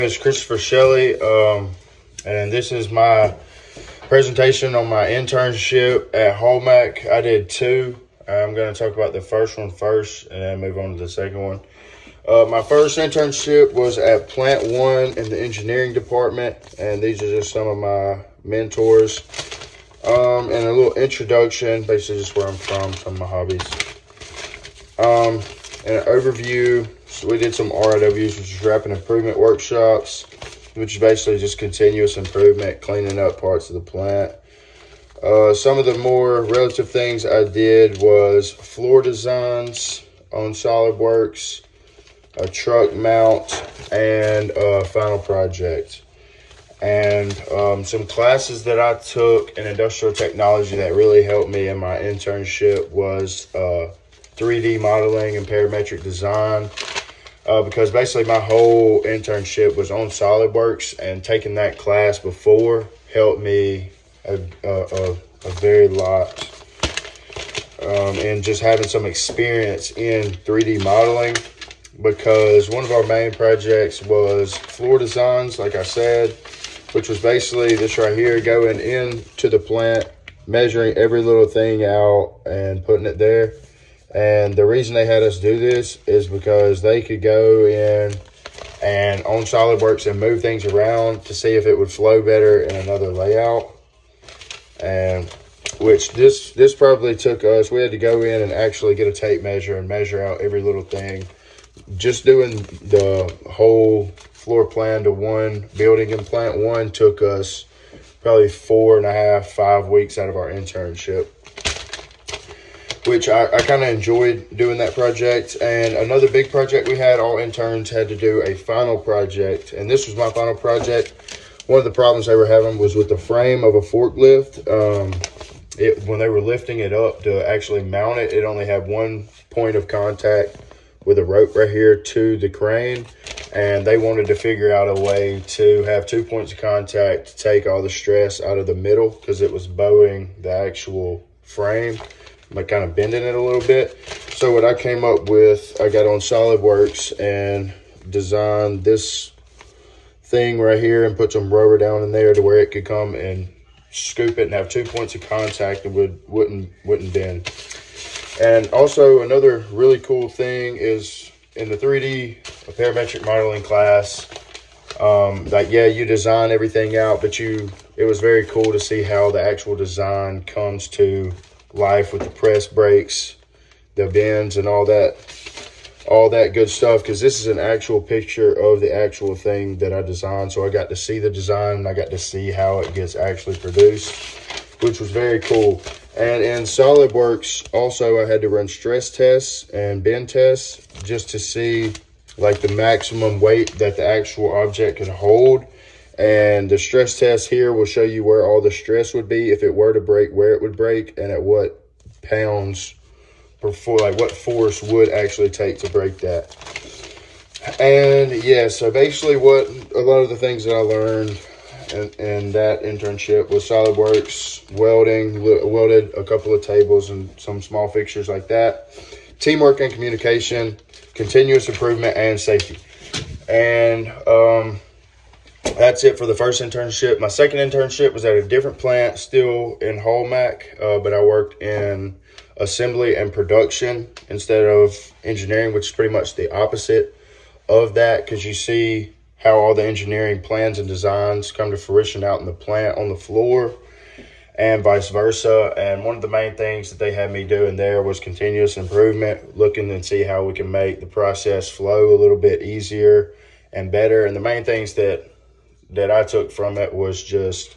It's Christopher Shelley, and this is my presentation on my internship at Hallmark. I did two. I'm going to talk about the first one first and then move on to the second one. My first internship was at Plant 1 in the engineering department, and these are just some of my mentors. And a little introduction, basically just where I'm from, some of my hobbies. And an overview. So we did some RIWs, which is rapid improvement workshops, which is basically just continuous improvement, cleaning up parts of the plant. Some of the more relative things I did was floor designs on SolidWorks, a truck mount, and a final project. And some classes that I took in industrial technology that really helped me in my internship was 3D modeling and parametric design. Because basically my whole internship was on SolidWorks, and taking that class before helped me a very lot. And just having some experience in 3D modeling, because one of our main projects was floor designs, like I said, which was basically this right here, going into the plant, measuring every little thing out and putting it there. And the reason they had us do this is because they could go in and on SolidWorks and move things around to see if it would flow better in another layout. And which this probably took us, we had to go in and actually get a tape measure and measure out every little thing. Just doing the whole floor plan to one building in Plant 1 took us probably 4.5, 5 weeks out of our internship, which I kind of enjoyed doing that project. And another big project we had, all interns had to do a final project, and this was my final project. One of the problems they were having was with the frame of a forklift. When they were lifting it up to actually mount it, it only had one point of contact with a rope right here to the crane, and they wanted to figure out a way to have 2 points of contact to take all the stress out of the middle, because it was bowing the actual frame, but kind of bending it a little bit. So what I came up with, I got on SolidWorks and designed this thing right here and put some rubber down in there to where it could come and scoop it and have 2 points of contact and wouldn't bend. And also another really cool thing is in the 3D parametric modeling class, you design everything out, but it was very cool to see how the actual design comes to life with the press brakes, the bends, and all that good stuff, because this is an actual picture of the actual thing that I designed. So I got to see the design and I got to see how it gets actually produced, which was very cool. And in SolidWorks also I had to run stress tests and bend tests just to see like the maximum weight that the actual object could hold. And the stress test here will show you where all the stress would be if it were to break, where it would break, and at what pounds before, like what force would actually take to break that. And yeah, so basically what a lot of the things that I learned in that internship was SolidWorks, welded a couple of tables and some small fixtures like that, teamwork and communication, continuous improvement, and safety. And that's it for the first internship. My second internship was at a different plant, still in Hallmark, but I worked in assembly and production instead of engineering, which is pretty much the opposite of that, because you see how all the engineering plans and designs come to fruition out in the plant on the floor, and vice versa. And one of the main things that they had me doing there was continuous improvement, looking and see how we can make the process flow a little bit easier and better. And the main things that I took from it was just